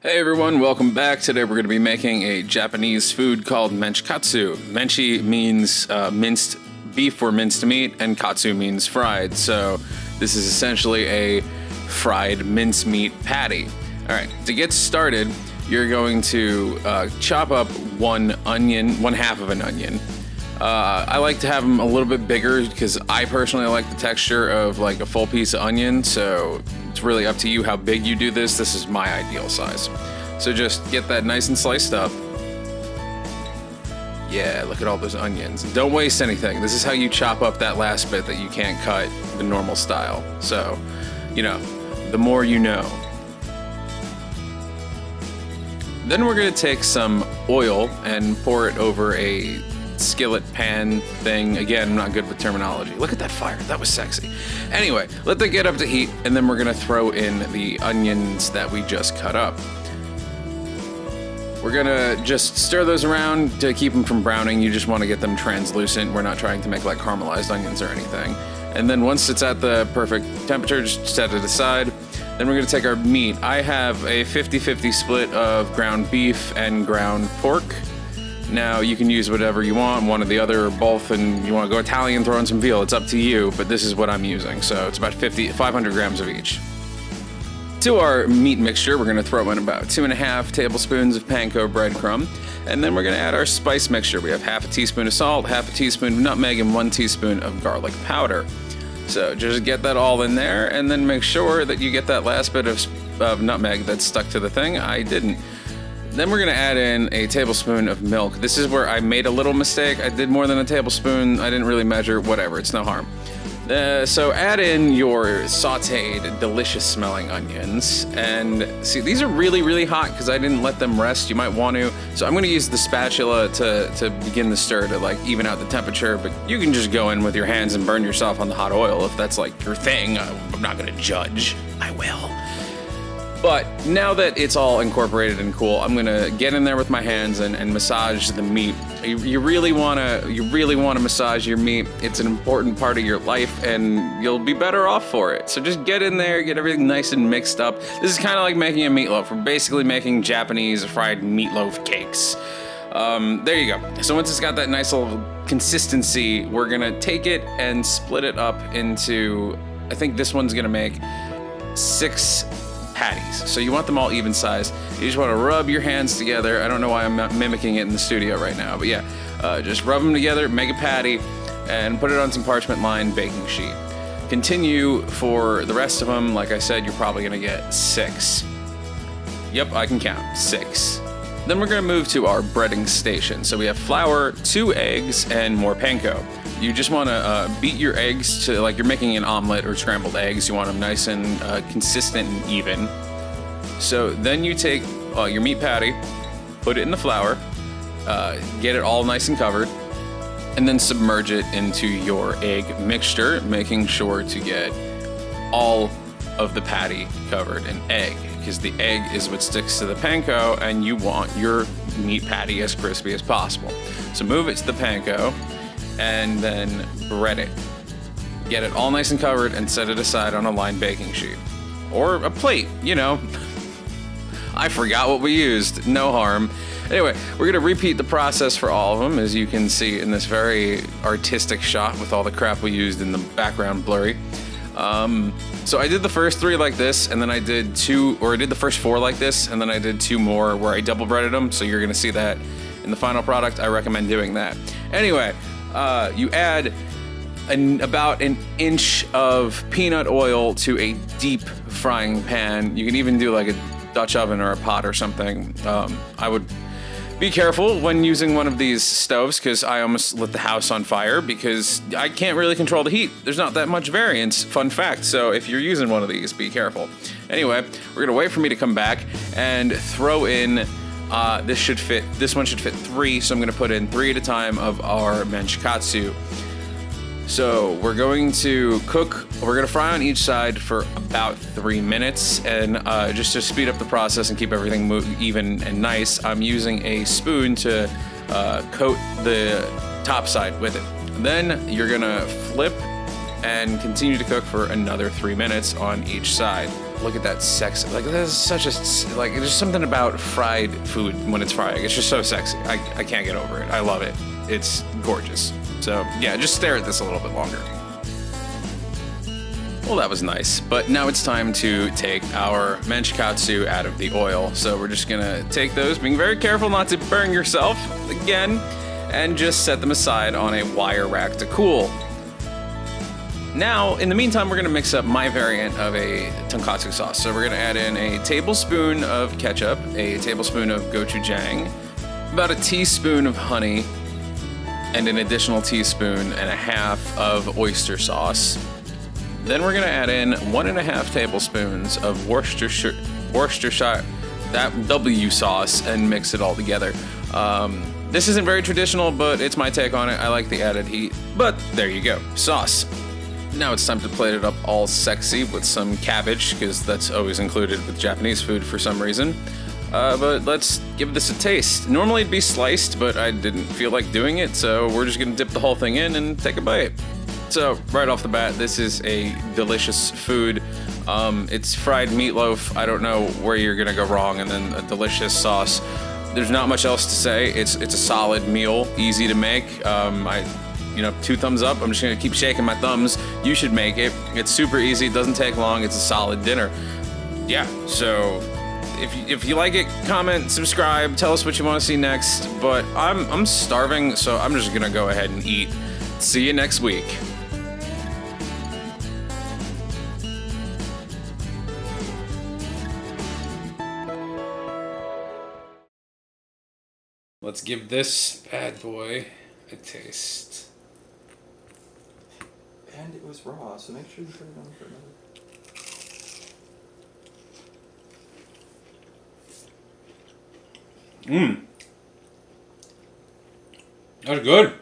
Hey everyone, welcome back. Today we're going to be making a Japanese food called Menchi Katsu. Menchi means minced beef or minced meat, and katsu means fried. So this is essentially a fried mincemeat patty. Alright, to get started, you're going to chop up one half of an onion. I like to have them a little bit bigger because I personally like the texture of like a full piece of onion, so it's really up to you how big you do this. This is my ideal size. So just get that nice and sliced up. Yeah, look at all those onions. Don't waste anything. This is how you chop up that last bit that you can't cut the normal style. So, you know, the more you know. Then we're gonna take some oil and pour it over a skillet pan thing. Again, I'm not good with terminology. Look at that fire, that was sexy. Anyway, let that get up to heat, and then we're gonna throw in the onions that we just cut up. We're gonna just stir those around to keep them from browning. You just wanna get them translucent. We're not trying to make like caramelized onions or anything. And then once it's at the perfect temperature, just set it aside. Then we're gonna take our meat. I have a 50-50 split of ground beef and ground pork. Now, you can use whatever you want, one or the other, or both, and you want to go Italian, throw in some veal, it's up to you, but this is what I'm using, so it's about 500 grams of each. To our meat mixture, we're going to throw in about 2.5 tablespoons of panko breadcrumb, and then we're going to add our spice mixture. We have half a teaspoon of salt, half a teaspoon of nutmeg, and 1 teaspoon of garlic powder. So just get that all in there, and then make sure that you get that last bit of nutmeg that's stuck to the thing. I didn't. Then we're gonna add in a tablespoon of milk. This is where I made a little mistake. I did more than a tablespoon. I didn't really measure, whatever, it's no harm. So add in your sauteed, delicious smelling onions. And see, these are really, really hot because I didn't let them rest. You might want to. So I'm gonna use the spatula to begin the stir to like even out the temperature, but you can just go in with your hands and burn yourself on the hot oil if that's like your thing. I'm not gonna judge. I will. But now that it's all incorporated and cool, I'm gonna get in there with my hands and massage the meat. You really wanna massage your meat. It's an important part of your life, and you'll be better off for it. So just get in there, get everything nice and mixed up. This is kind of like making a meatloaf. We're basically making Japanese fried meatloaf cakes. There you go. So once it's got that nice little consistency, we're gonna take it and split it up into, I think this one's gonna make 6 patties. So you want them all even sized. You just want to rub your hands together. I don't know why I'm not mimicking it in the studio right now, but yeah, just rub them together, make a patty, and put it on some parchment lined baking sheet. Continue for the rest of them. Like I said, you're probably gonna get 6. Yep, I can count 6. Then we're gonna move to our breading station. So we have flour, 2 eggs, and more panko. You just want to beat your eggs to like you're making an omelet or scrambled eggs. You want them nice and consistent and even. So then you take your meat patty, put it in the flour, get it all nice and covered, and then submerge it into your egg mixture, making sure to get all of the patty covered in egg, because the egg is what sticks to the panko, and you want your meat patty as crispy as possible. So move it to the panko, and then bread it. Get it all nice and covered and set it aside on a lined baking sheet. Or a plate, you know. I forgot what we used, no harm. Anyway, we're gonna repeat the process for all of them, as you can see in this very artistic shot with all the crap we used in the background blurry. So I did the first 3 like this, and then I did the first 4 like this, and then I did 2 more where I double breaded them, so you're gonna see that in the final product. I recommend doing that. Anyway, you add about an inch of peanut oil to a deep frying pan. You can even do like a Dutch oven or a pot or something. I would be careful when using one of these stoves, because I almost lit the house on fire because I can't really control the heat. There's not that much variance, fun fact. So if you're using one of these, be careful. Anyway, we're gonna wait for me to come back and throw in this one should fit 3, so I'm gonna put in 3 at a time of our Menchi Katsu. So we're going to fry on each side for about 3 minutes, and just to speed up the process and keep everything even and nice, I'm using a spoon to coat the top side with it. Then you're gonna flip and continue to cook for another 3 minutes on each side. look at that sexy. Like, there's such a, like, there's something about fried food when it's frying. It's just so sexy. I can't get over it. I love it. It's gorgeous. So, yeah, just stare at this a little bit longer. Well, that was nice. But now it's time to take our Menchi Katsu out of the oil. So we're just gonna take those, being very careful not to burn yourself again, and just set them aside on a wire rack to cool. Now, in the meantime, we're gonna mix up my variant of a tonkatsu sauce. So we're gonna add in a tablespoon of ketchup, a tablespoon of gochujang, about a teaspoon of honey, and an additional teaspoon and a half of oyster sauce. Then we're gonna add in 1.5 tablespoons of Worcestershire, that W sauce, and mix it all together. This isn't very traditional, but it's my take on it. I like the added heat, but there you go, sauce. Now it's time to plate it up all sexy with some cabbage, because that's always included with Japanese food for some reason. But let's give this a taste. Normally it'd be sliced, but I didn't feel like doing it, so we're just gonna dip the whole thing in and take a bite. So, right off the bat, this is a delicious food. It's fried meatloaf. I don't know where you're gonna go wrong, and then a delicious sauce. There's not much else to say. It's a solid meal, easy to make. 2 thumbs up. I'm just gonna keep shaking my thumbs. You should make it. It's super easy, it doesn't take long, it's a solid dinner. Yeah, so if you like it, comment, subscribe, tell us what you want to see next. But I'm starving, so I'm just gonna go ahead and eat. See you next week. Let's give this bad boy a taste. And it was raw, so make sure you put it on for another. That's good.